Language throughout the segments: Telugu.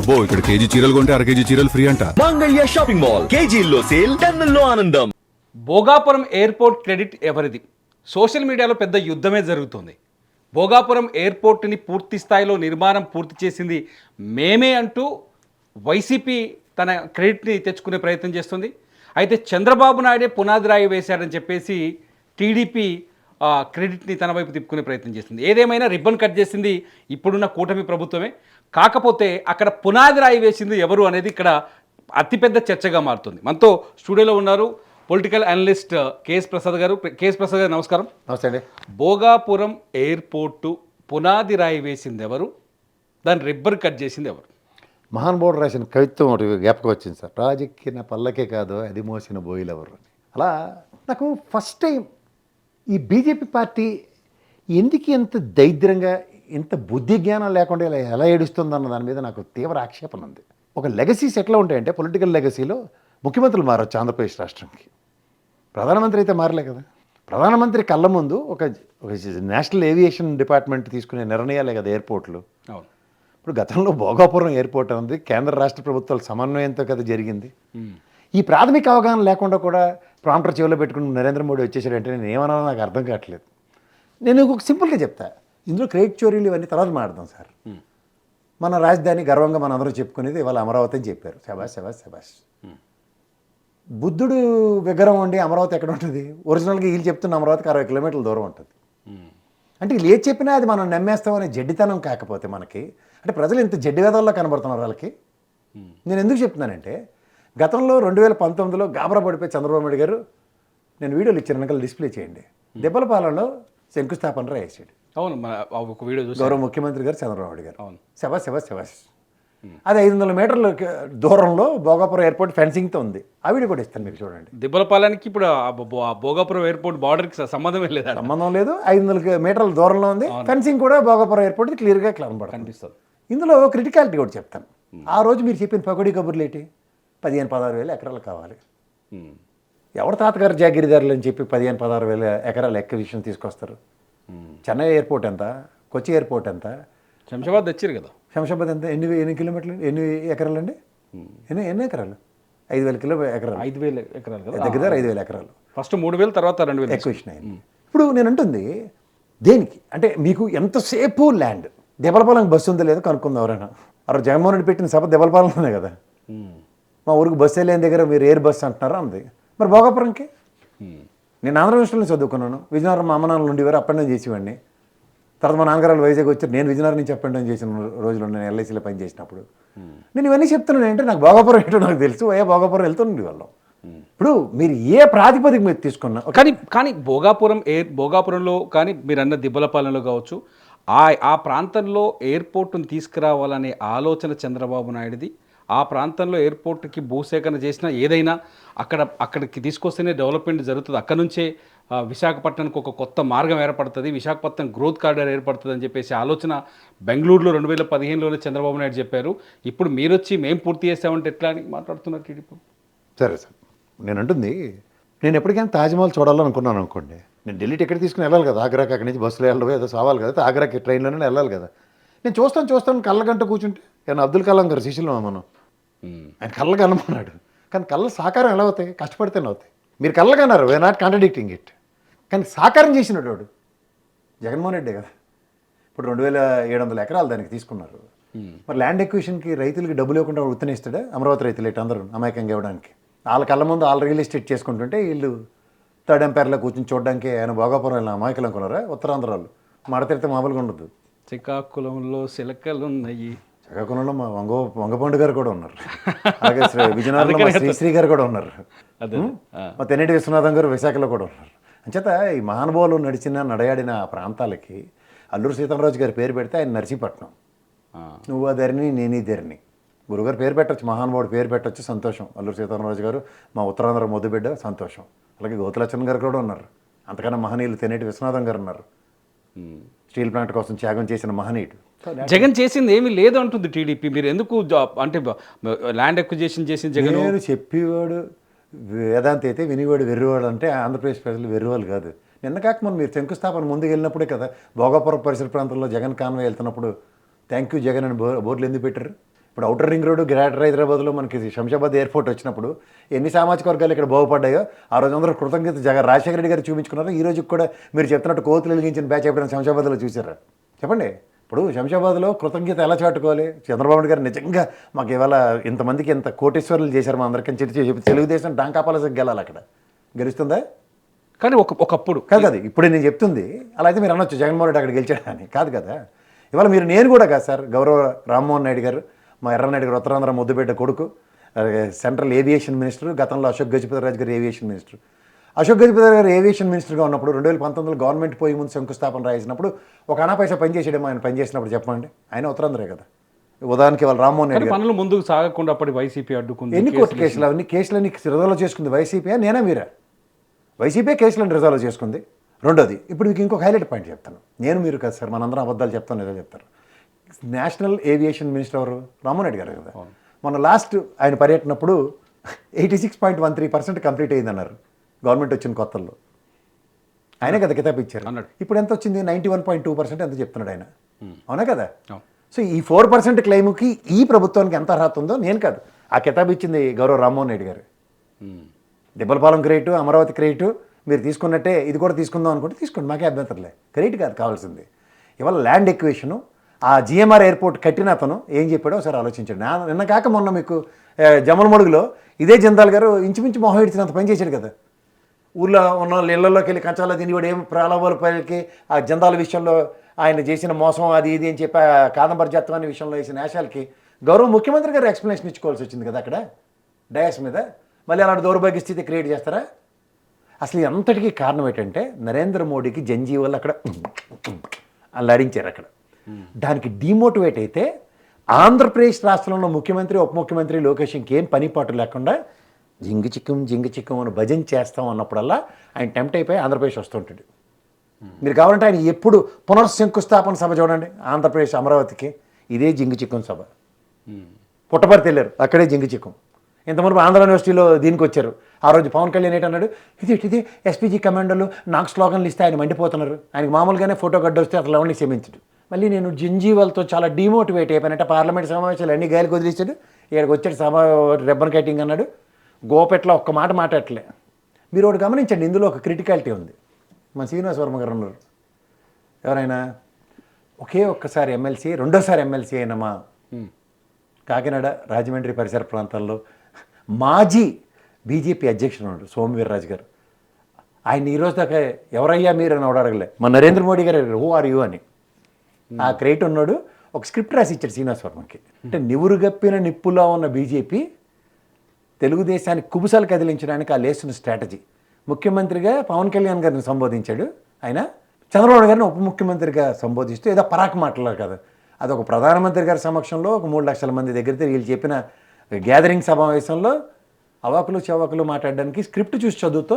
అబ్బో ఇక్కడ కేజీ చీరలు కొంటే అర కేజీ చీరలు ఫ్రీ అంట. మంగళ్య షాపింగ్ మాల్ కేజీల్లో సేల్ టన్నుల్లో ఆనందం. భోగాపురం ఎయిర్పోర్ట్ క్రెడిట్ ఎవరిది? సోషల్ మీడియాలో పెద్ద యుద్ధమే జరుగుతుంది. భోగాపురం ఎయిర్పోర్ట్ని పూర్తి స్థాయిలో నిర్మాణం పూర్తి చేసింది మేమే అంటూ వైసీపీ తన క్రెడిట్ని తెచ్చుకునే ప్రయత్నం చేస్తుంది. అయితే చంద్రబాబు నాయుడే పునాది రాయి వేశాడని చెప్పేసి టీడీపీ క్రెడిట్ని తన వైపు తిప్పుకునే ప్రయత్నం చేస్తుంది. ఏదేమైనా రిబ్బన్ కట్ చేసింది ఇప్పుడున్న కూటమి ప్రభుత్వమే. కాకపోతే అక్కడ పునాది రాయి వేసింది ఎవరు అనేది ఇక్కడ అతిపెద్ద చర్చగా మారుతుంది. మనతో స్టూడియోలో ఉన్నారు పొలిటికల్ అనలిస్ట్ కేఎస్ ప్రసాద్ గారు. కేఎస్ ప్రసాద్ గారు నమస్కారం. నమస్తే అండి. భోగాపురం ఎయిర్పోర్టు పునాది రాయి వేసింది ఎవరు? దాన్ని రిబ్బన్ కట్ చేసింది ఎవరు? మహానుభావుడు రాసిన కవిత్వం ఒకటి జ్ఞాపకం వచ్చింది సార్. రాజెక్కిన పల్లకే కాదు అది మోసిన బోయిలు ఎవరు అని. అలా నాకు ఫస్ట్ టైం ఈ బీజేపీ పార్టీ ఎందుకు ఇంత దరిద్రంగా ఇంత బుద్ధి జ్ఞానం లేకుండా ఇలా ఎలా ఏడుస్తుందన్న దాని మీద నాకు తీవ్ర ఆక్షేపణ ఉంది. ఒక లెగసీస్ ఎట్లా ఉంటాయంటే పొలిటికల్ లెగసీలో ముఖ్యమంత్రులు మారచ్చు ఆంధ్రప్రదేశ్ రాష్ట్రానికి. ప్రధానమంత్రి అయితే మారలే కదా. ప్రధానమంత్రి కళ్ళ ముందు ఒక నేషనల్ ఏవియేషన్ డిపార్ట్మెంట్ తీసుకునే నిర్ణయాలే కదా ఎయిర్పోర్ట్లు. అవును. ఇప్పుడు గతంలో భోగాపురం ఎయిర్పోర్ట్ ఉంది కేంద్ర రాష్ట్ర ప్రభుత్వాల సమన్వయంతో కదా జరిగింది. ఈ ప్రాథమిక అవగాహన లేకుండా కూడా ప్రాంప్టర్ చెవిలో పెట్టుకుని నరేంద్ర మోడీ వచ్చేసాడంటే నేను ఏమన్నా నాకు అర్థం కావట్లేదు. నేను ఒక సింపుల్గా చెప్తా, ఇందులో క్రెడిట్ చోరీలు ఇవన్నీ తర్వాత మాట్లాడదాం సార్. మన రాజధాని గర్వంగా మన అందరూ చెప్పుకునేది ఇవాళ అమరావతి అని చెప్పారు. శబాష్ శబాష్ శబాష్. బుద్ధుడు విగ్రహం ఉండి అమరావతి ఎక్కడ ఉంటుంది? ఒరిజినల్గా వీళ్ళు చెప్తున్న అమరావతికి 60 కిలోమీటర్ల దూరం ఉంటుంది. అంటే వీళ్ళు ఏది చెప్పినా అది మనం నమ్మేస్తామనే జడ్డితనం కాకపోతే మనకి, అంటే ప్రజలు ఇంత జడ్డి వేదాల్లో కనబడుతున్నారు వాళ్ళకి. నేను ఎందుకు చెప్తున్నానంటే గతంలో 2019లో గాబరా పడిపోయి చంద్రబాబు నాయుడు గారు, నేను వీడియోలు ఇచ్చిన వెనకాల డిస్ప్లే చేయండి, దెబ్బలపాలెంలో శంకుస్థాపన వేసాడు. అవును, ఒక వీడియో చూసి గౌరవ ముఖ్యమంత్రి గారు చంద్రబాబు నాయుడు గారు. అవును. శబాష్ శబాష్ శబాష్. అది 500 మీటర్ల దూరంలో భోగాపురం ఎయిర్పోర్ట్ ఫెన్సింగ్తో ఉంది. ఆ వీడియో కూడా ఇస్తాను మీకు చూడండి. దిబ్బలపాలెనికి ఇప్పుడు ఆ భోగాపురం ఎయిర్పోర్ట్ బార్డర్కి సంబంధమే లేదా? సంబంధం లేదు. 500 మీటర్ల దూరంలో ఉంది. ఫెన్సింగ్ కూడా భోగాపురం ఎయిర్పోర్ట్ క్లియర్గా కనిపిస్తుంది. ఇందులో క్రిటికాలిటీ కూడా చెప్తాను. ఆ రోజు మీరు చెప్పిన పకోడీ కబుర్లు ఏంటి? 15-16 వేల ఎకరాలు కావాలి. ఎవరు తాతగారు జాగిరిదారులు అని చెప్పి 15-16 వేల ఎకరాలు విషయం తీసుకొస్తారు? చెన్నై ఎయిర్పోర్ట్ ఎంత? కొచ్చి ఎయిర్పోర్ట్ ఎంత? శంషాబాద్ తెచ్చారు కదా. శంషాబాద్ ఎంత? ఎన్ని కిలోమీటర్లు, ఎన్ని ఎకరాలు అండి? ఎన్ని ఎకరాలు? 5,000 ఎకరాలు. 5,000 ఎకరాలు కదా. దగ్గర 5,000 ఎకరాలు. ఫస్ట్ 3,000 తర్వాత 2,000 ఎక్విజిషన్ అయింది. ఇప్పుడు నేను అంటుంది దేనికి అంటే, మీకు ఎంతసేపు ల్యాండ్. దెబ్బలపాలెం బస్సు ఉందో లేదో కనుక్కుంది ఎవరైనా. అక్కడ జగన్మోహన్ రెడ్డి పెట్టిన సభ దెబ్బలపాలెంలోనే కదా. మా ఊరికి బస్సు వెళ్ళేని దగ్గర మీరు ఎయిర్ బస్సు అంటున్నారా అంది. మరి భోగాపురంకి నేను ఆంధ్ర యూనివర్సిటీలో చదువుకున్నాను. విజయనగరం మా అమ్మ నాన్నలు ఉండేవారు, అప్ అండ్ డౌన్ చేసేవాడిని. తర్వాత మా నాన్నగారు వైజాగ్ వచ్చారు. నేను విజయనగరం నుంచి అప్ అండ్ డౌన్ చేసిన రోజులు నేను ఎల్ఐసీలో పని చేసినప్పుడు. నేను ఇవన్నీ చెప్తున్నాను అంటే నాకు భోగాపురం ఏంటో నాకు తెలుసు. భోగాపురం వెళ్తుంది వాళ్ళం. ఇప్పుడు మీరు ఏ ప్రాతిపదిక మీరు తీసుకున్నా కానీ భోగాపురంలో కానీ మీరు అన్న దిబ్బలపాలెంలో కావచ్చు, ఆ ప్రాంతంలో ఎయిర్పోర్టును తీసుకురావాలనే ఆలోచన చంద్రబాబు నాయుడుది. ఆ ప్రాంతంలో ఎయిర్పోర్ట్కి భూసేకరణ చేసినా ఏదైనా అక్కడికి తీసుకొస్తేనే డెవలప్మెంట్ జరుగుతుంది. అక్కడ నుంచే విశాఖపట్నానికి ఒక కొత్త మార్గం ఏర్పడుతుంది, విశాఖపట్నం గ్రోత్ కారిడార్ ఏర్పడుతుంది అని చెప్పేసి ఆలోచన బెంగళూరులో 2015లోనే చంద్రబాబు నాయుడు చెప్పారు. ఇప్పుడు మీరు వచ్చి మేము పూర్తి చేసామంటే ఎట్లా అని మాట్లాడుతున్నారు టీడీపీ. సరే సార్, నేను అంటుంది నేను ఎప్పటికైనా తాజ్మహల్ చూడాలనుకున్నాను అనుకోండి. నేను ఢిల్లీ టికెట్ తీసుకుని వెళ్ళాలి కదా, ఆగ్రాకి. అక్కడి నుంచి బస్సులో వెళ్ళడం ఏదో సావాలి కదా, ఆగ్రాకి ట్రైన్లోనే వెళ్ళాలి కదా. నేను చూస్తాను కళ్ళగంట కూర్చుంటే. కానీ అబ్దుల్ కలాం గారు శిష్యులు మనం, ఆయన కళ్ళగా అనమన్నాడు. కానీ కళ్ళ సాకారం ఎలా అవుతాయి? కష్టపడితేనే అవుతాయి. మీరు కళ్ళగా అన్నారు, వీఆర్ నాట్ కాంట్రడిక్టింగ్ ఇట్. కానీ సాకారం చేసినాడు వాడు జగన్మోహన్ రెడ్డి కదా. ఇప్పుడు 2,700 ఎకరాలు దానికి తీసుకున్నారు. మరి ల్యాండ్ ఎక్విజిషన్కి రైతులకి డబ్బులు ఇవ్వకుండా ఉత్తనేస్తాడా? అమరావతి రైతులు ఇటు అందరూ అమాయకంగా ఇవ్వడానికి. వాళ్ళ కళ్ళ ముందు వాళ్ళు రియల్ ఎస్టేట్ చేసుకుంటుంటే వీళ్ళు థర్డ్ ఎంపైర్లో కూర్చొని చూడడానికి ఆయన భోగాపురం వెళ్ళిన అమాయకులు అనుకున్నారా? ఉత్తరాంధ్రాలు మడతెడితే మామూలుగా ఉండదు. శ్రీకాకుళంలో శిలకలున్నాయి. శ్రీకాకుళంలో మా వంగపండు గారు కూడా ఉన్నారు. అలాగే విజయనగరంలో శ్రీశ్రీ గారు కూడా ఉన్నారు. మా తెన్నేటి విశ్వనాథం గారు విశాఖలో కూడా ఉన్నారు. అంచేత ఈ మహానుభావులు నడయాడిన ఆ ప్రాంతాలకి అల్లూరు సీతారామరాజు గారి పేరు పెడితే ఆయన నర్సీపట్నం. నువ్వు ఆ ధరణి నేను ఈ ధరణి. గురుగారు పేరు పెట్టచ్చు, మహానుభావుడు పేరు పెట్టచ్చు, సంతోషం. అల్లూరు సీతారామరాజు గారు మా ఉత్తరాంధ్ర ముద్దుబిడ్డ, సంతోషం. అలాగే గోతులచ్చన్ గారు కూడా ఉన్నారు. అంతకన్నా మహనీయులు తెన్నేటి విశ్వనాథం గారు ఉన్నారు. స్టీల్ ప్లాంట్ కోసం త్యాగం చేసిన మహనీయుడు. జగన్ చేసింది ఏమీ లేదు అంటుంది టీడీపీ. మీరు ఎందుకు అంటే ల్యాండ్ ఎక్విజిషన్ చేసిన జగన్? నేను చెప్పేవాడు వేదాంతి అయితే వినివాడు వెర్రివాడు అంటే ఆంధ్రప్రదేశ్ ప్రజలు వెర్రివాళ్ళు కాదు. నిన్న కాక మనం మీరు శంకుస్థాపన ముందుకు వెళ్ళినప్పుడే కదా భోగాపురం పరిసర ప్రాంతంలో జగన్ కాన్వాయ్ వెళ్తున్నప్పుడు థ్యాంక్ యూ జగన్ అని బోర్డులు ఎందుకు పెట్టారు? ఇప్పుడు అవుటర్ రింగ్ రోడ్డు గ్రేటర్ హైదరాబాద్లో మనకి శంషాబాద్ ఎయిర్పోర్ట్ వచ్చినప్పుడు ఎన్ని సామాజిక వర్గాలు ఇక్కడ బాగుపడ్డాయో ఆ రోజు అందరూ కృతజ్ఞత రాజశేఖర రెడ్డి గారు చూపించుకున్నారు. ఈ రోజు కూడా మీరు చెప్తున్నట్టు కోతులు వెలిగించిన బ్యాచ్ ఎప్పుడైనా శంషాబాద్లో చూసారా చెప్పండి. ఇప్పుడు శంషాబాద్లో కృతజ్ఞత ఎలా చాటుకోవాలి? చంద్రబాబు నాయుడు గారు నిజంగా మాకు ఇవాళ ఇంతమందికి ఇంత కోటేశ్వరులు చేశారు మా అందరికీ చెప్పి తెలుగుదేశం డాంకాపాలసకి గెలాలి, అక్కడ గెలుస్తుందా? కానీ ఒకప్పుడు కాదు ఇప్పుడు నేను చెప్తుంది అలా అయితే మీరు అనొచ్చు జగన్మోహన్ రెడ్డి అక్కడ గెలిచాడని, కాదు కదా. ఇవాళ మీరు నేను కూడా కాదు సార్, గౌరవ రామ్మోహన్ నాయుడు గారు, మా ఎర్రనాయుడు గారు ఉత్తరాంధ్ర ముద్దుబిడ్డ కొడుకు, సెంట్రల్ ఏవియేషన్ మినిస్టర్, గతంలో అశోక్ గజపతిరాజు గారు ఏవియేషన్ మినిస్టర్. అశోక్ గజపతిరాజు గారు ఏవియేషన్ మినిస్టర్గా ఉన్నప్పుడు 2019లో గవర్నమెంట్ పోయి ముందు శంకుస్థాపన రాసినప్పుడు ఒక అనా పైసా పనిచేసేయడం ఆయన పనిచేసినప్పుడు చెప్పండి, ఆయన ఉత్తరాంధ్రే కదా. ఉదాహరణకి వాళ్ళు రామ్మోహన్ రెడ్డి పనులు ముందుకు సాగకుండా అప్పటి వైసీపీ అడ్డుకుంది. ఎన్ని కోర్టు కేసులు, అవన్నీ కేసులన్నీ రిజాల్వ్ చేసుకుంది వైసీపీ, నేనా మీరా? వైసీపీ కేసులను రిజాల్వ్ చేసుకుంది. రెండోది, ఇప్పుడు మీకు ఇంకొక హైలైట్ పాయింట్ చెప్తాను. నేను మీరు కదా సార్, మనందరం అబద్ధాలు చెప్తాను ఏదో చెప్తారు. నేషనల్ ఏవియేషన్ మినిస్టర్ ఎవరు? రామ్మోహన్ రెడ్డి గారు కదా. మొన్న లాస్ట్ ఆయన పర్యటనప్పుడు 86.13% కంప్లీట్ అయ్యిందన్నారు గవర్నమెంట్ వచ్చిన కొత్తల్లో. ఆయనే కదా కితాబ్ ఇచ్చారు. ఇప్పుడు ఎంత వచ్చింది? 91.2% ఎంత చెప్తున్నాడు ఆయన, అవునా కదా. సో ఈ 4% క్లెయిమ్కి ఈ ప్రభుత్వానికి ఎంత అర్హత ఉందో నేను కాదు, ఆ కితాబ్ ఇచ్చింది గౌరవ రామ్మోహన్ రెడ్డి గారు. దిబ్బలపాలెం క్రెడిట్, అమరావతి క్రెడిట్ మీరు తీసుకున్నట్టే ఇది కూడా తీసుకుందాం అనుకుంటే తీసుకోండి, మాకే అభ్యంతరలే. క్రెడిట్ కాదు కావాల్సింది. ఇవాళ ల్యాండ్ ఎక్వేషను, ఆ జిఎంఆర్ ఎయిర్పోర్ట్ కట్టిన అతను ఏం చెప్పాడో ఒకసారి ఆలోచించండి. నిన్న కాక మొన్న మీకు జమ్మలమడుగులో ఇదే జందాల్ గారు ఇంచుమించు మొహం ఇచ్చినంత పని చేశాడు కదా. ఊళ్ళో ఉన్న ఇళ్లలోకి వెళ్ళి కంచాలో తినివాడు ఏం ప్రలోభాల పైకి ఆ జందాల విషయంలో ఆయన చేసిన మోసం అది ఇది అని చెప్పి కాదంబరి జత్వాన్ని విషయంలో వేసిన నేషాలకి గౌరవ ముఖ్యమంత్రి గారు ఎక్స్ప్లెనేషన్ ఇచ్చుకోవాల్సి వచ్చింది కదా అక్కడ డయాస్ మీద. మళ్ళీ అలాంటి దౌర్భాగ్య స్థితి క్రియేట్ చేస్తారా? అసలు అంతటికీ కారణం ఏంటంటే నరేంద్ర మోడీకి జంజీవాళ్ళు అక్కడ అల్లాడించారు అక్కడ. దానికి డిమోటివేట్ అయితే ఆంధ్రప్రదేశ్ రాష్ట్రంలో ముఖ్యమంత్రి ఉప ముఖ్యమంత్రి లోకేష్ ఇంకేం పని పాటు లేకుండా జింగి చిక్కం అని భజన చేస్తాం అన్నప్పుడల్లా ఆయన టెంప్ట్ అయిపోయి ఆంధ్రప్రదేశ్ వస్తుంటాడు. మీరు కావాలంటే ఆయన ఎప్పుడు పునర్శంకుస్థాపన సభ చూడండి ఆంధ్రప్రదేశ్ అమరావతికి, ఇదే జింగి చిక్కం సభ. పుట్టపర్తి వెళ్ళారు, అక్కడే జింగి చిక్కం. ఇంతవరకు ఆంధ్ర యూనివర్సిటీలో దీనికి వచ్చారు. ఆ రోజు పవన్ కళ్యాణ్ ఏంటన్నాడు, ఇది ఎస్పీజీ కమాండోలు నాకు స్లోగన్లు ఇస్తే ఆయన మండిపోతున్నారు, ఆయనకు మామూలుగానే ఫోటో గడ్డ వస్తే అసలు ఎవరిని క్షమించడు. మళ్ళీ నేను జంజీవాల్తో చాలా డిమోటివేట్ అయిపోయినట్టే పార్లమెంట్ సమావేశాలు అన్ని గాలికి వదిలేశాడు. ఇక్కడికి వచ్చాడు సభ రెబ్బన్ కటింగ్ అన్నాడు. గోపెట్లో ఒక్క మాట మాట్లాడలే. మీరు ఒకటి గమనించండి, ఇందులో ఒక క్రిటికాలిటీ ఉంది. మన శ్రీనివాస వర్మ గారు ఉన్నారు, ఎవరైనా ఒకే ఒక్కసారి ఎమ్మెల్సీ, రెండోసారి ఎమ్మెల్సీ అయిన మా కాకినాడ రాజమండ్రి పరిసర ప్రాంతాల్లో మాజీ బీజేపీ అధ్యక్షుడు ఉన్నాడు సోమవీర్రాజు గారు. ఆయన ఈరోజు దాకా ఎవరయ్యా మీరు అని అడగలే. మన నరేంద్ర మోడీ గారు హూ ఆర్ యూ అని ఆ క్రెడిట్ ఉన్నాడు. ఒక స్క్రిప్ట్ రాసి ఇచ్చాడు శ్రీనివాస వర్మకి. అంటే నివురుగప్పిన నిప్పులా ఉన్న బీజేపీ తెలుగుదేశాన్ని కుబుసాలు కదిలించడానికి ఆ లేస్తున్న స్ట్రాటజీ. ముఖ్యమంత్రిగా పవన్ కళ్యాణ్ గారిని సంబోధించాడు ఆయన, చంద్రబాబు గారిని ఉప ముఖ్యమంత్రిగా సంబోధిస్తూ ఏదో పరాకు మాట్లాడారు కదా. అదొక ప్రధానమంత్రి గారి సమక్షంలో ఒక 3 లక్షల మంది దగ్గర వీళ్ళు చెప్పిన గ్యాదరింగ్ సమావేశంలో అవాకులు చవాకులు మాట్లాడడానికి స్క్రిప్ట్ చూసి చదువుతో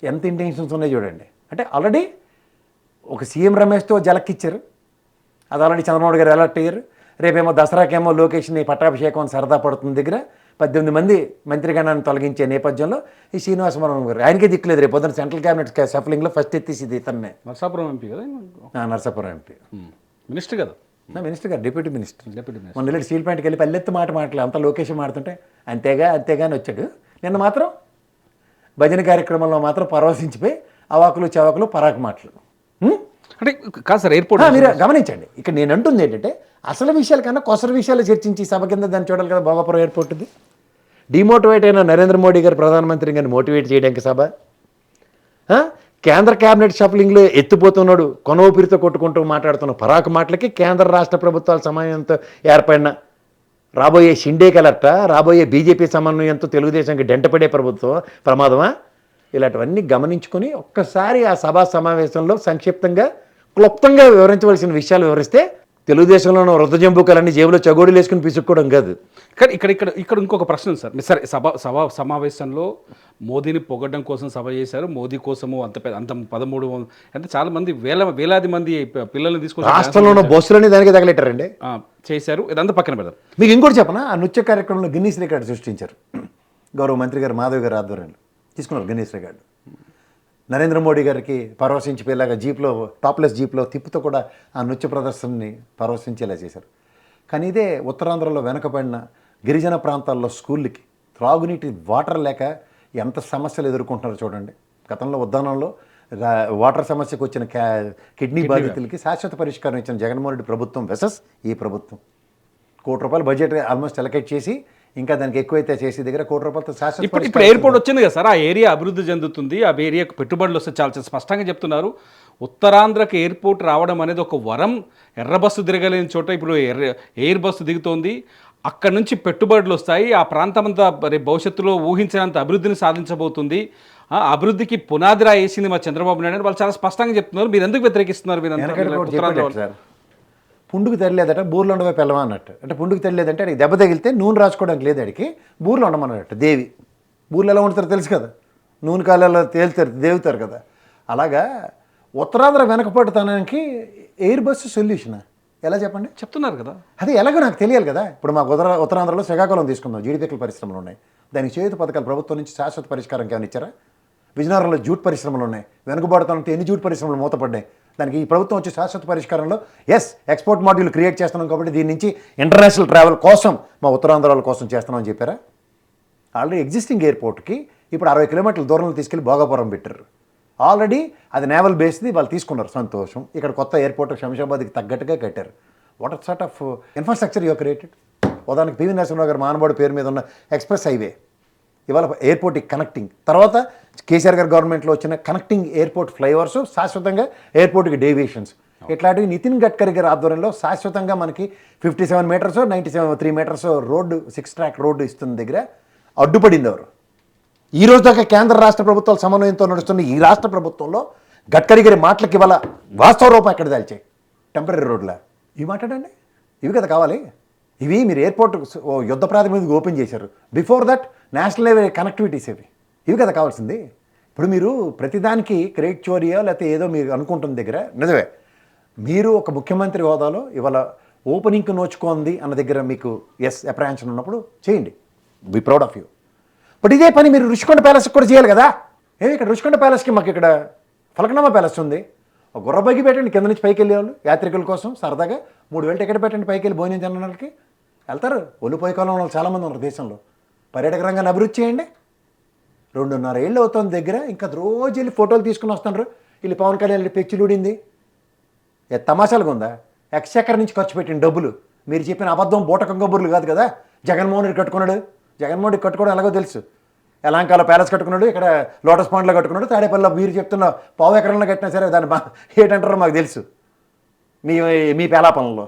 ఎంత ఇంటెన్షన్స్ ఉన్నాయో చూడండి. అంటే ఆల్రెడీ ఒక సీఎం రమేష్తో జలక్కిచ్చారు, అది ఆల్రెడీ చంద్రబాబు గారు అలర్ట్ అయ్యారు. రేపేమో దసరాకేమో లోకేష్ని పట్టాభిషేకం అని సరదా పడుతుంది దగ్గర 18 మంది మంత్రిగణాన్ని తొలగించే నేపథ్యంలో ఈ శ్రీనివాసవరం గారు ఆయనకే దిక్కులేదు. రేపు పొద్దున సెంట్రల్ క్యాబినెట్ షఫలింగ్లో ఫస్ట్ ఎత్తేసింది ఇతన్నే. నర్సాపురం ఎంపీ కదా, నర్సాపురం ఎంపీ మినిస్టర్ కదా, మినిస్టర్ గారు డిప్యూటీ మినిస్టర్. మొన్న వెళ్ళి స్టీల్ ప్లాంట్కి వెళ్ళి పల్లెత్తు మాట మాటలు అంతా లొకేషన్ మాడుతుంటే అంతేగా అని వచ్చాడు. నిన్న మాత్రం భజన కార్యక్రమంలో మాత్రం పరవశించిపోయి అవాకులు చవాకులు పరాకు మాటలు. అంటే కాదు సార్ ఎయిర్పోర్ట్ మీరు గమనించండి. ఇక్కడ నేను అంటుంది ఏంటంటే అసలు విషయాల కన్నా కొసరు విషయాలు చర్చించి సభ కింద దాన్ని చూడాలి కదా. భోగాపురం ఎయిర్పోర్ట్ది డిమోటివేట్ అయిన నరేంద్ర మోడీ గారు ప్రధానమంత్రి గారిని మోటివేట్ చేయడానికి సభ. కేంద్ర క్యాబినెట్ షఫలింగ్లో ఎత్తిపోతున్నాడు, కొన ఊపిరితో కొట్టుకుంటూ మాట్లాడుతున్న పరాకు మాటలకి కేంద్ర రాష్ట్ర ప్రభుత్వాల సమన్వయంతో ఏర్పడిన రాబోయే షిండే కలర్ట, రాబోయే బీజేపీ సమన్వయంతో తెలుగుదేశానికి డెంటపడే ప్రభుత్వం ప్రమాదమా? ఇలాంటివన్నీ గమనించుకొని ఒక్కసారి ఆ సభా సమావేశంలో సంక్షిప్తంగా క్లుప్తంగా వివరించవలసిన విషయాలు వివరిస్తే తెలుగుదేశంలో ఉన్న వృద్ధ జంబుకలన్నీ జేబులో చగోడీలు వేసుకుని పిసుక్కోవడం కాదు. కానీ ఇక్కడ ఇంకొక ప్రశ్న ఉంది సార్. సరే సభ సమావేశంలో మోదీని పొగడ్డం కోసం సభ చేశారు, మోదీ కోసము అంత 13 అంటే చాలా మంది వేలాది మంది పిల్లల్ని తీసుకొని రాష్ట్రంలో ఉన్న బస్సులన్నీ దానికి తగలెట్టారండి చేశారు. ఇదంతా పక్కన పెడదాం. మీకు ఇంకోటి చెప్పనా, ఆ నృత్య కార్యక్రమంలో గిన్నీస్ రికార్డు సృష్టించారు. గౌరవ మంత్రి గారు మాధవ్ గారు ఆధ్వర్యంలో తీసుకున్నారు గిన్నీస్ రికార్డు. నరేంద్ర మోడీ గారికి పరవశించిపోయేలాగా జీప్లో టాప్లెస్ జీప్లో తిప్పుతో కూడా ఆ నృత్య ప్రదర్శనని పరవశించేలా చేశారు. కానీ ఇదే ఉత్తరాంధ్రలో వెనకబడిన గిరిజన ప్రాంతాల్లో స్కూళ్ళకి త్రాగునీటి వాటర్ లేక ఎంత సమస్యలు ఎదుర్కొంటున్నారో చూడండి. గతంలో ఉద్దానంలో వాటర్ సమస్యకు వచ్చిన కిడ్నీ బాధితులకి శాశ్వత పరిష్కారం ఇచ్చిన జగన్మోహన్ రెడ్డి ప్రభుత్వం వెసస్ ఈ ప్రభుత్వం ₹1 కోటి బడ్జెట్ ఆల్మోస్ట్ అలొకేట్ చేసి ఇంకా దానికి ఎక్కువైతే చేసి దగ్గర ₹1 కోటి శాశ్వత ఇప్పుడు ఎయిర్పోర్ట్ వచ్చింది కదా సార్, ఆ ఏరియా అభివృద్ధి చెందుతుంది, ఆ ఏరియాకు పెట్టుబడులు వస్తే చాలా స్పష్టంగా చెప్తున్నారు. ఉత్తరాంధ్రకి ఎయిర్పోర్ట్ రావడం అనేది ఒక వరం. ఎర్ర బస్సు తిరగలేని చోట ఇప్పుడు ఎయిర్ బస్సు దిగుతోంది. అక్కడ నుంచి పెట్టుబడులు వస్తాయి. ఆ ప్రాంతం అంతా భవిష్యత్తులో ఊహించినంత అభివృద్ధిని సాధించబోతుంది. ఆ అభివృద్ధికి పునాదిరా వేసింది మా చంద్రబాబు నాయుడు అని వాళ్ళు చాలా స్పష్టంగా చెప్తున్నారు. మీరు ఎందుకు వ్యతిరేకిస్తున్నారు? మీరు పుండుకు తరలేదట బూర్లు ఉండవైపు వెళ్ళమా అన్నట్టు. అంటే పుండుకు తరలేదంటే అడిగి దెబ్బ తగిలితే నూనె రాసుకోవడానికి లేదు, అడిగి బూర్లు ఉండమన్నట్టు. దేవి బూర్లు ఎలా ఉంటారో తెలుసు కదా, నూనె కాలలో తేలుతారు దేవుతారు కదా. అలాగా ఉత్తరాంధ్ర వెనకపడతానికి ఎయిర్ బస్సు సొల్యూషన్ ఎలా చెప్పండి? చెప్తున్నారు కదా, అది ఎలాగో నాకు తెలియాలి కదా. ఇప్పుడు మాకు ఉత్తరాంధ్రలో శ్రీకాకుళం తీసుకుందాం, జీడిపిక్కల పరిశ్రమలు ఉన్నాయి, దానికి చేతి పథకాలు ప్రభుత్వం నుంచి శాశ్వత పరిష్కారం ఏమైనా ఇచ్చారా? విజయనగరంలో జూట్ పరిశ్రమలు ఉన్నాయి, వెనుకబడతానంటే ఎన్ని జూట్ పరిశ్రమలు మూతపడ్డాయి. దానికి ఈ ప్రభుత్వం వచ్చి శాశ్వత పరిష్కారంలో ఎక్స్పోర్ట్ మాడ్యూల్ క్రియేట్ చేస్తున్నాం కాబట్టి దీని నుంచి ఇంటర్నేషనల్ ట్రావెల్ కోసం మా ఉత్తరాంధ్రాల కోసం చేస్తున్నామని చెప్పారా? ఆల్రెడీ ఎగ్జిస్టింగ్ ఎయిర్పోర్ట్కి ఇప్పుడు 60 కిలోమీటర్ల దూరంలో తీసుకెళ్లి భోగాపురం పెట్టారు. ఆల్రెడీ అది నేవల్ బేస్ది, వాళ్ళు తీసుకున్నారు, సంతోషం. ఇక్కడ కొత్త ఎయిర్పోర్ట్ శంషాబాద్కి తగ్గట్టుగా కట్టారు. What sort of infrastructure you created? ఉదాహరణకి పివి నరసింహరావు గారు మానవాడి పేరు మీద ఉన్న ఎక్స్ప్రెస్ హైవే ఇవాళ ఎయిర్పోర్ట్కి కనెక్టింగ్. తర్వాత కేసీఆర్ గారి గవర్నమెంట్లో వచ్చిన కనెక్టింగ్ ఎయిర్పోర్ట్ ఫ్లైఓవర్స్, శాశ్వతంగా ఎయిర్పోర్ట్కి డేవియేషన్స్, ఇట్లాంటివి నితిన్ గడ్కరీ గారి ఆధ్వర్యంలో శాశ్వతంగా మనకి 57 meters 93 meters road 6 track road ఇస్తున్న దగ్గర అడ్డుపడింది ఎవరు? ఈ రోజు దాకా కేంద్ర రాష్ట్ర ప్రభుత్వాల సమన్వయంతో నడుస్తున్న ఈ రాష్ట్ర ప్రభుత్వంలో గడ్కరీ గారి మాటలకి ఇవాళ వాస్తవ రూపం ఎక్కడ దాల్చాయి? టెంపరీ రోడ్లా ఇవి మాట్లాడండి, ఇవి కదా కావాలి. ఇవి మీరు ఎయిర్పోర్ట్ యుద్ధ ప్రాతిపదికగా ఓపెన్ చేశారు. Before that national level connectivities ఇవి కదా కావాల్సింది. ఇప్పుడు మీరు ప్రతిదానికి క్రెడిట్ చోరియో లేకపోతే ఏదో మీరు అనుకుంటున్న దగ్గర నిజమే, మీరు ఒక ముఖ్యమంత్రి హోదాలో ఇవాళ ఓపెనింగ్కి నోచుకోంది అన్న దగ్గర మీకు అప్రహెన్షన్ ఉన్నప్పుడు చేయండి, be proud of you. But ఇదే పని మీరు రుషికొండ ప్యాలెస్కి కూడా చేయాలి కదా. ఇక్కడ రుషికొండ ప్యాలెస్కి మాకు ఇక్కడ ఫలక్నామా ప్యాలెస్ ఉంది, ఒక గుర్రబగ్గి పెట్టండి, కింద నుంచి పైకి వెళ్ళేవాళ్ళు యాత్రికుల కోసం సరదాగా 3000 టికెట్ పెట్టండి, పైకి వెళ్ళి భోజనం తినడానికి వెళ్తారు. ఒళ్ళుపోయి కాలం వాళ్ళు చాలామంది ఉన్నారు దేశంలో. పర్యాటక రంగాన్ని అభివృద్ధి చేయండి. 2.5 ఏళ్ళు అవుతుంది దగ్గర, ఇంకా రోజు వెళ్ళి ఫోటోలు తీసుకుని వస్తున్నారు. వీళ్ళు పవన్ కళ్యాణ్ వెళ్ళి పెచ్చులుడింది తమాషాలుగా ఉందా? ఎక్స్చక్కర్ నుంచి ఖర్చు పెట్టిన డబ్బులు మీరు చెప్పిన అబద్ధం బూటకం కబుర్లు కాదు కదా. జగన్మోహన్ రెడ్డి కట్టుకున్నాడు, జగన్మోహన్ రెడ్డి కట్టుకోవడం ఎలాగో తెలుసు. ఎలాంకాల ప్యాలెస్ కట్టుకున్నాడు, ఇక్కడ లోటస్ పాండ్లో కట్టుకున్నాడు, తాడేపల్లిలో మీరు చెప్తున్న పావు ఎకరంలో కట్టినా సరే దాన్ని ఏంటంటారో మాకు తెలుసు మీ పేలాపనలో.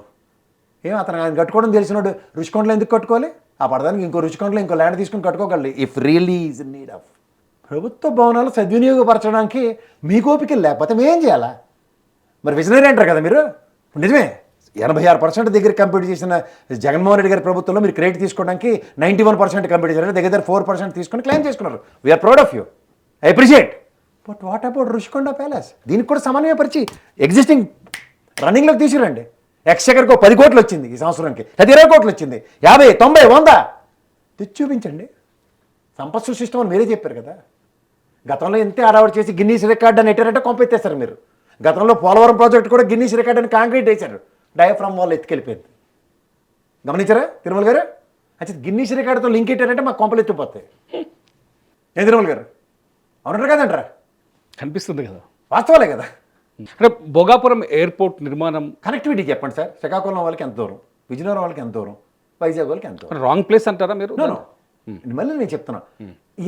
అతను ఆయన కట్టుకోవడం తెలిసినాడు, రుషికొండలో ఎందుకు కట్టుకోవాలి? ఆ పడదానికి ఇంకో రుషికొండలో ఇంకో ల్యాండ్ తీసుకుని కట్టుకోగలరు if really is in need of. ప్రభుత్వ భవనాలు సద్వినియోగపరచడానికి మీకు ఓపిక లేకపోతే మేం చేయాలా? మరి విజనరీ అంటారు కదా మీరు. నిజమే, 86% దగ్గర కంప్లీట్ చేసిన జగన్మోహన్ రెడ్డి గారి ప్రభుత్వంలో మీరు క్రెడిట్ తీసుకోవడానికి 91% కంప్లీట్ చేశారు, దగ్గర 4% తీసుకొని క్లెయిమ్ చేసుకున్నారు. We're proud of you, I appreciate. But what about Rushikonda palace? దీనికి కూడా సమన్వయపరిచి ఎగ్జిస్టింగ్ రన్నింగ్లోకి తీసుకురండి. ఎక్స్చక్కర్కి 10 కోట్లు వచ్చింది ఈ సంవత్సరానికి, అది 20 కోట్లు వచ్చింది, 50, 90, 100 తెచ్చి చూపించండి. సంపద సృష్టిస్తామని మీరే చెప్పారు కదా. గతంలో ఇంతే అడావుడు చేసి గిన్నీస్ రికార్డ్ అని ఎట్టారంటే కొంపెత్తేస్తారు మీరు. గతంలో పోలవరం ప్రాజెక్ట్ కూడా గిన్నీస్ రికార్డ్ అని కాంక్రీట్ వేశారు, డయాఫ్రామ్ వాళ్ళు ఎత్తుకెళ్ళిపోయింది. గమనించారా తిరుమల గారు? అయితే గిన్నీస్ రికార్డుతో లింక్ పెట్టారంటే మాకు కొంపలు ఎత్తిపోతాయి. ఏ తిరుమల గారు అవునంటారు కదంటారా? కనిపిస్తుంది కదా, వాస్తవాలే కదా. అంటే భోగాపురం ఎయిర్పోర్ట్ నిర్మాణం కనెక్టివిటీ చెప్పండి సార్. శ్రీకాకుళం వాళ్ళకి ఎంత దూరం, విజయనగరం వాళ్ళకి ఎంత దూరం, వైజాగ్ వాళ్ళకి ఎంత దూరం? రాంగ్ ప్లేస్ అంటారా మీరు? మళ్ళీ నేను చెప్తున్నా,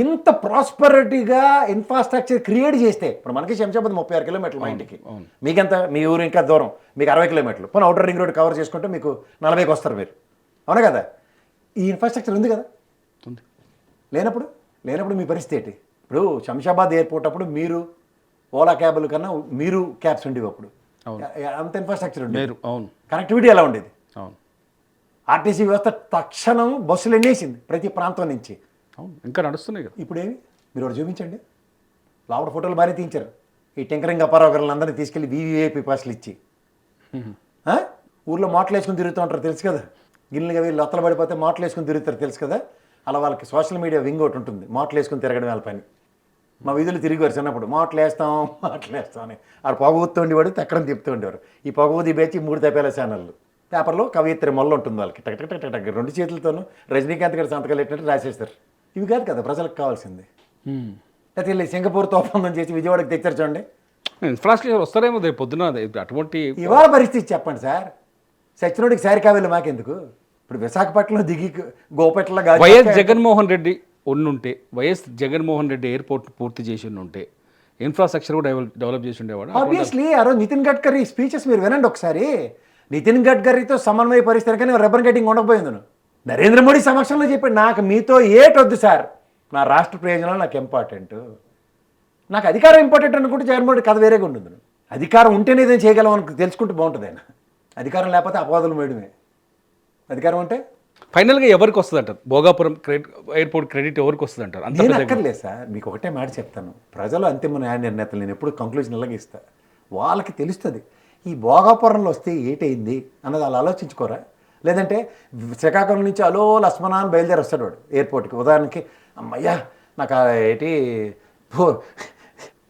ఇంత ప్రాస్పరిటీగా ఇన్ఫ్రాస్ట్రక్చర్ క్రియేట్ చేస్తే ఇప్పుడు మనకి శంషాబాద్ 36 కిలోమీటర్లు మా ఇంటికి, మీకెంత, మీ ఊరు ఇంకా దూరం, మీకు 60 కిలోమీటర్లు. పోనీ అవుటర్ రింగ్ రోడ్ కవర్ చేసుకుంటే మీకు 40కి వస్తారు మీరు, అవునా కదా? ఈ ఇన్ఫ్రాస్ట్రక్చర్ ఉంది కదా. లేనప్పుడు మీ పరిస్థితి ఏంటి? ఇప్పుడు శంషాబాద్ ఎయిర్పోర్ట్ అప్పుడు మీరు ఓలా క్యాబ్ల కన్నా మీరు క్యాబ్స్ ఉండేవి అప్పుడు, అంత ఇన్ఫ్రాస్ట్రక్చర్ ఉండేది. కనెక్టివిటీ ఎలా ఉండేది? ఆర్టీసీ వ్యవస్థ తక్షణం బస్సులు ఎన్నేసింది ప్రతి ప్రాంతం నుంచి. ఇంకా నడుస్తున్నాయి కదా. ఇప్పుడు ఏమి మీరు ఒకటి చూపించండి. లోపల ఫోటోలు బాగానే తీయించారు. ఈ టెంకరింగ్ అప్పారావు గారులను అందరినీ తీసుకెళ్ళి వీవీఐపీ పాస్లు ఇచ్చి ఊర్లో మాటలు వేసుకుని తిరుగుతూ ఉంటారు తెలుసు కదా. గిన్నెలుగా వీళ్ళు లొత్తలు పడిపోతే మాటలు వేసుకుని తిరుగుతారు తెలుసు కదా. అలా వాళ్ళకి సోషల్ మీడియా వింగ్ ఒకటి ఉంటుంది, మాటలు వేసుకుని తిరగడం వాళ్ళ పని. మా వీధులు తిరిగివారు చిన్నప్పుడు, మాటలు వేస్తాం అని. ఆడు పొగ ఊతూ ఉండేవాడు, తెక్కడం తిప్పుతూ ఉండేవారు. ఈ పొగ ఊది బేచి 3 తప్పేల ఛానళ్ళు పేపర్లో కవయిత్రి మొల్ల ఉంటుంది వాళ్ళకి టక్ టక్ టక్ టక్ టక్ 2 చేతులతోనూ రజనీకాంత్ గారి సంతకాలు పెట్టినట్టు రాసేస్తారు. ఇవి కాదు కదా ప్రజలకు కావాల్సింది. అయితే వీళ్ళు సింగపూర్తో ఒప్పందం చేసి విజయవాడకి తెచ్చారు చూడండి. ఇన్ఫ్రాస్ట్రక్చర్ వస్తారేమో రేపు పొద్దున అటువంటి ఇవాళ పరిస్థితి చెప్పండి సార్. సచ్చినోడికి సారి కావాలి మాకెందుకు? ఇప్పుడు విశాఖపట్నంలో దిగి గోపెట్ల వైఎస్ జగన్మోహన్ రెడ్డి ఎయిర్పోర్ట్ పూర్తి చేసి ఉంటే ఇన్ఫ్రాస్ట్రక్చర్ కూడా డెవలప్ చేసి ఉండేవాడు. ఆబ్వియస్లీ ఆ రోజు నితిన్ గడ్కరీ స్పీచెస్ మీరు వినండి ఒకసారి. నితిన్ గడ్కరీతో సమన్వయ పరిస్థితి కానీ రిబ్బన్ కటింగ్ ఉండకపోయింది. నరేంద్ర మోడీ సమక్షంలో చెప్పాడు, నాకు మీతో ఏటొద్దు సార్, నా రాష్ట్ర ప్రయోజనాలు నాకు ఇంపార్టెంట్, నాకు అధికారం ఇంపార్టెంట్ అనుకుంటే జగన్మోహన్ రెడ్డి కథ వేరేగా ఉంటుంది. అధికారం ఉంటేనే ఏదైనా చేయగలం అని తెలుసుకుంటే బాగుంటుంది. ఆయన అధికారం లేకపోతే అపవాదులు మేడమే. అధికారం అంటే ఫైనల్గా ఎవరికి వస్తుంది అంటారు? భోగాపురం ఎయిర్పోర్ట్ క్రెడిట్ ఎవరికి వస్తుంది అంటారు? నేను అక్కర్లేదు సార్, మీకు ఒకటే మాట చెప్తాను. ప్రజలు అంతిమ న్యాయ నిర్ణేతలు, నేను ఎప్పుడు కంక్లూజన్ ఇలాగే ఇస్తాను. వాళ్ళకి తెలుస్తుంది ఈ భోగాపురంలో వస్తే ఏటైంది అన్నది వాళ్ళు ఆలోచించుకోరా. లేదంటే శ్రీకాకుళం నుంచి అలో లక్ష్మణ అని బయలుదేరి వస్తాడు వాడు ఎయిర్పోర్ట్కి. ఉదాహరణకి అమ్మయ్యా నాకు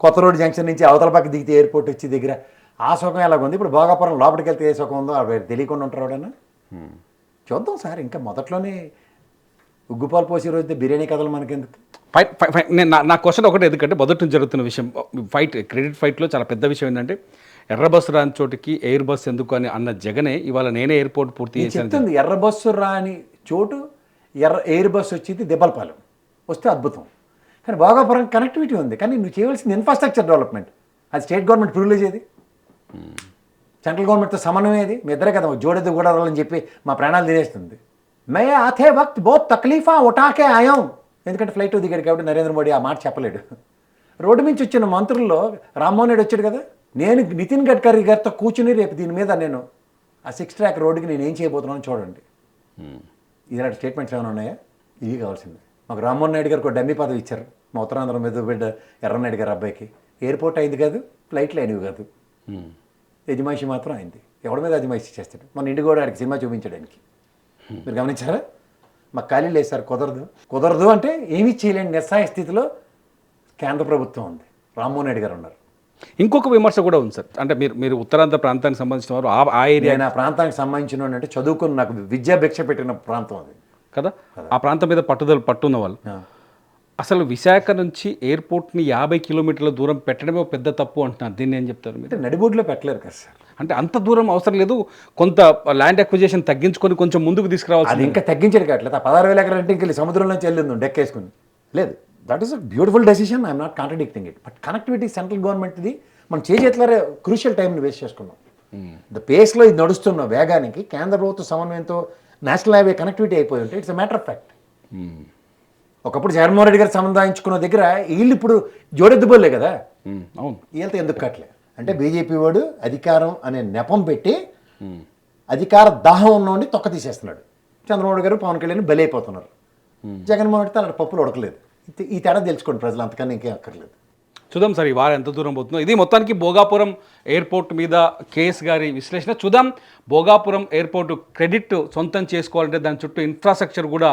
కొత్త రోడ్ జంక్షన్ నుంచి అవతల పక్క దిగితే ఎయిర్పోర్ట్ వచ్చి దగ్గర ఆ సుఖం ఎలాగుంది. ఇప్పుడు భోగాపురం లోపలికి వెళ్తే ఏ సుఖం ఉందో తెలియకుండా ఉంటారు వాడన్నా. చూద్దాం సార్, ఇంకా మొదట్లోనే ఉగ్గుపాలు పోసే రోజు బిర్యానీ కథలు మనకెందుకు. నేను నా క్వశ్చన్ ఒకటి, ఎందుకంటే మొదటి నుంచి జరుగుతున్న విషయం క్రెడిట్ ఫైట్లో చాలా పెద్ద విషయం ఏంటంటే ఎర్ర బస్సు రాని చోటుకి ఎయిర్ బస్సు ఎందుకు అని అన్న జగనే ఇవాళ నేనే ఎయిర్పోర్ట్ పూర్తి చేశాను. ఎర్ర బస్సు రాని చోటు ఎయిర్ బస్సు వచ్చింది దెబ్బలపాలెం వస్తే అద్భుతం. కానీ భోగాపురం కనెక్టివిటీ ఉంది, కానీ నువ్వు చేయవలసింది ఇన్ఫ్రాస్ట్రక్చర్ డెవలప్మెంట్. అది స్టేట్ గవర్నమెంట్ ప్రివిలేజ్ ఏది, సెంట్రల్ గవర్నమెంట్తో సమన్వయం ఏది. మీ ఇద్దరే కదా జోడెద్దు కూడా అని చెప్పి మా ప్రాణాలు తినేస్తుంది. మే ఆతే వక్త్ బోత్ తక్లీఫా ఉటాకే ఆయాం. ఎందుకంటే ఫ్లైట్ దిగాడు కాబట్టి నరేంద్ర మోడీ ఆ మాట చెప్పలేడు. రోడ్డు నుంచి వచ్చిన మంత్రుల్లో రామ్మోహన్ రెడ్డి వచ్చాడు కదా. నేను నితిన్ గడ్కరీ గారితో కూర్చుని రేపు దీని మీద నేను ఆ 6 ట్రాక్ రోడ్డుకి నేను ఏం చేయబోతున్నాను చూడండి. ఇలాంటి స్టేట్మెంట్స్ ఏమైనా ఉన్నాయా? ఇవి కావాల్సింది. మాకు రామ్మోహన్ నాయుడు గారికి ఒక డమ్మీ పదవి ఇచ్చారు, మా ఉత్తరాంధ్ర మీద బిడ్డ ఎర్రనాయుడు గారు అబ్బాయికి. ఎయిర్పోర్ట్ అయింది కాదు, ఫ్లైట్లు అయినవి కాదు, యజమాయిషి మాత్రం అయింది. ఎవరి మీద అజమాయిషి చేస్తాడు? మన ఇంటి కూడా ఆడికి సినిమా చూపించడానికి. మీరు గమనించారా? మాకు ఖాళీ లేదు సార్, కుదరదు అంటే ఏమీ చేయలేని నిస్సహాయ స్థితిలో కేంద్ర ప్రభుత్వం ఉంది. రామ్మోహన్ రెడ్డి గారు ఉన్నారు. ఇంకొక విమర్శ కూడా ఉంది సార్, అంటే మీరు ఉత్తరాంధ్ర ప్రాంతానికి సంబంధించిన వారు ఆ ఏరియా, నా ప్రాంతానికి సంబంధించిన అంటే చదువుకుని నాకు విద్యాభిక్ష పెట్టిన ప్రాంతం అది కదా. ఆ ప్రాంతం మీద పట్టున్న వాళ్ళు అసలు విశాఖ నుంచి ఎయిర్పోర్ట్ని 50 కిలోమీటర్ల దూరం పెట్టడమే పెద్ద తప్పు అంటున్నారు. దీన్ని ఏం చెప్తారు మీరు? నడిబోడ్లో పెట్టలేరు కదా సార్. అంటే అంత దూరం అవసరం లేదు, కొంత ల్యాండ్ అక్విజిషన్ తగ్గించుకొని కొంచెం ముందుకు తీసుకురావాలి. అది ఇంకా తగ్గించాడు కావట్లేదు. ఆ 16,000 ఎకరాల ఇంటికి వెళ్ళి సముద్రంలోంచి వెళ్ళింది డెక్కేసుకుని లేదు. That is a beautiful decision, I'm not contradicting it. But connectivity central గవర్నమెంట్ది మనం చేతులారే క్రూషియల్ టైంని వేస్ట్ చేసుకున్నాం. ద పేస్లో ఇది నడుస్తున్న వేగానికి కేంద్ర ప్రభుత్వ సమన్వయంతో నేషనల్ హైవే కనెక్టివిటీ అయిపోయి ఉంటే it's a matter of fact. ఒకప్పుడు జగన్మోహన్ రెడ్డి గారు సంబంధించుకున్న దగ్గర వీళ్ళు ఇప్పుడు జోడెద్దుబోలే కదా. అవును, వీళ్ళతో ఎందుకు కట్టలే అంటే బీజేపీ వాడు అధికారం అనే నెపం పెట్టి అధికార దాహం ఉన్నోడిని తొక్క తీసేస్తున్నాడు. చంద్రబాబు గారు పవన్ కళ్యాణ్ బలైపోతున్నారు. జగన్మోహన్ రెడ్డితో అలా పప్పులు ఉడకలేదు. ఈ తేడా తెలుసుకోండి ప్రజలు, అంతకన్నా ఇంకేం అక్కర్లేదు. చూద్దాం సార్ ఈ వారం ఎంత దూరం పోతుందో. ఇది మొత్తానికి భోగాపురం ఎయిర్పోర్ట్ మీద కేఎస్ గారి విశ్లేషణ. చూద్దాం, భోగాపురం ఎయిర్పోర్ట్ క్రెడిట్ సొంతం చేసుకోవాలంటే దాని చుట్టూ ఇన్ఫ్రాస్ట్రక్చర్ కూడా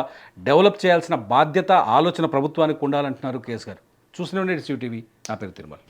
డెవలప్ చేయాల్సిన బాధ్యత, ఆలోచన ప్రభుత్వానికి ఉండాలంటున్నారు కేఎస్ గారు. చూస్తూనే ఉండండి CCTV. నా పేరు తిరుమల.